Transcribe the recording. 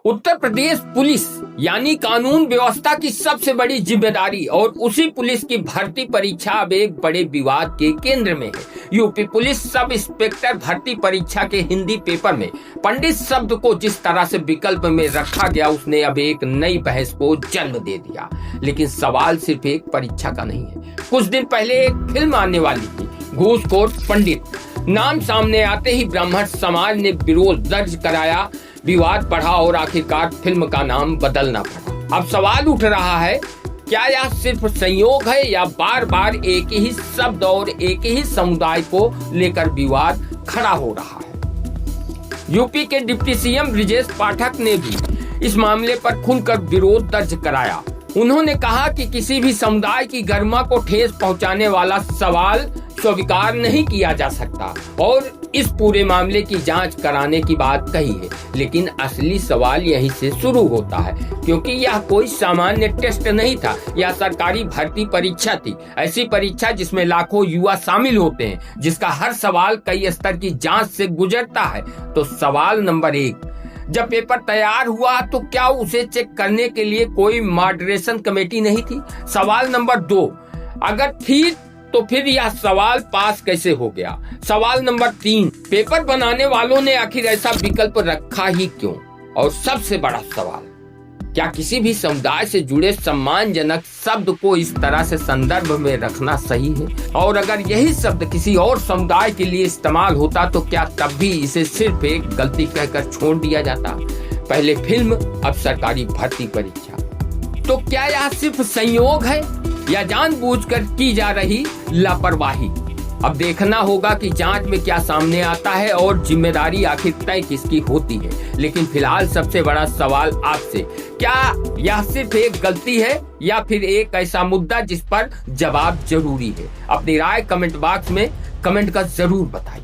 Uttar Pradesh police यानी कानून व्यवस्था की सबसे बड़ी जिम्मेदारी और उसी पुलिस की भर्ती परीक्षा अब एक बड़े विवाद के केंद्र में है। यूपी पुलिस सब इंस्पेक्टर भर्ती परीक्षा के हिंदी पेपर में पंडित शब्द को जिस तरह से विकल्प में रखा गया, उसने अब एक नई बहस को जन्म दे दिया। लेकिन सवाल सिर्फ एक परीक्षा का नहीं है। कुछ दिन पहले एक फिल्म आने वाली थी, घूसखोर पंडित। नाम सामने आते ही ब्राह्मण समाज ने विरोध दर्ज कराया, विवाद बढ़ा और आखिरकार फिल्म का नाम बदलना पड़ा। अब सवाल उठ रहा है, क्या यह सिर्फ संयोग है या बार बार एक ही शब्द और एक ही समुदाय को लेकर विवाद खड़ा हो रहा है। यूपी के डिप्टी सीएम ब्रजेश पाठक ने भी इस मामले पर खुलकर विरोध दर्ज कराया। उन्होंने कहा कि किसी भी समुदाय की गरिमा को ठेस पहुंचाने वाला सवाल स्वीकार नहीं किया जा सकता और इस पूरे मामले की जांच कराने की बात कही है। लेकिन असली सवाल यहीं से शुरू होता है, क्योंकि यह कोई सामान्य टेस्ट नहीं था, यह सरकारी भर्ती परीक्षा थी। ऐसी परीक्षा जिसमें लाखों युवा शामिल होते हैं, जिसका हर सवाल कई स्तर की जांच से गुजरता है। तो सवाल नंबर 1, जब पेपर तैयार हुआ तो क्या उसे चेक करने के लिए कोई मॉडरेशन कमेटी नहीं थी? सवाल नंबर 2, अगर थी तो फिर यह सवाल पास कैसे हो गया? सवाल नंबर 3, पेपर बनाने वालों ने आखिर ऐसा विकल्प रखा ही क्यों? और सबसे बड़ा सवाल, क्या किसी भी समुदाय से जुड़े सम्मानजनक शब्द को इस तरह से संदर्भ में रखना सही है? और अगर यही शब्द किसी और समुदाय के लिए इस्तेमाल होता तो क्या तब भी इसे सिर्फ एक गलती कहकर छोड़ दिया जाता? पहले फिल्म, अब सरकारी भर्ती परीक्षा। तो क्या यह सिर्फ संयोग है या जानबूझकर की जा रही लापरवाही? अब देखना होगा कि जांच में क्या सामने आता है और जिम्मेदारी आखिर तय किसकी होती है। लेकिन फिलहाल सबसे बड़ा सवाल आपसे, क्या यह सिर्फ एक गलती है या फिर एक ऐसा मुद्दा जिस पर जवाब जरूरी है? अपनी राय कमेंट बॉक्स में कमेंट कर जरूर बताएं।